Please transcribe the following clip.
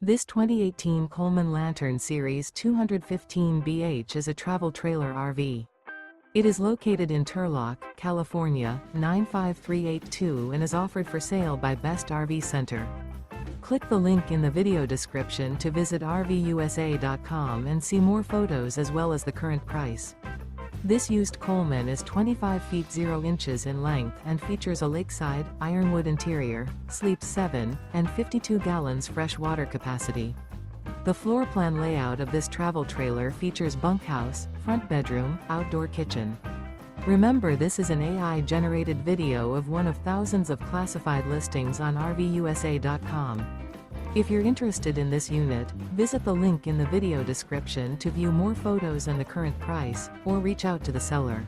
This 2018 Coleman Lantern Series 215BH is a travel trailer RV. It is located in Turlock, California, 95382 and is offered for sale by Best RV Center. Click the link in the video description to visit RVUSA.com and see more photos as well as the current price. This used Coleman is 25 feet 0 inches in length and features a Lakeside, Ironwood interior, sleeps 7, and 52 gallons fresh water capacity. The floor plan layout of this travel trailer features bunkhouse, front bedroom, outdoor kitchen. Remember, this is an AI-generated video of one of thousands of classified listings on RVUSA.com. If you're interested in this unit, visit the link in the video description to view more photos and the current price, or reach out to the seller.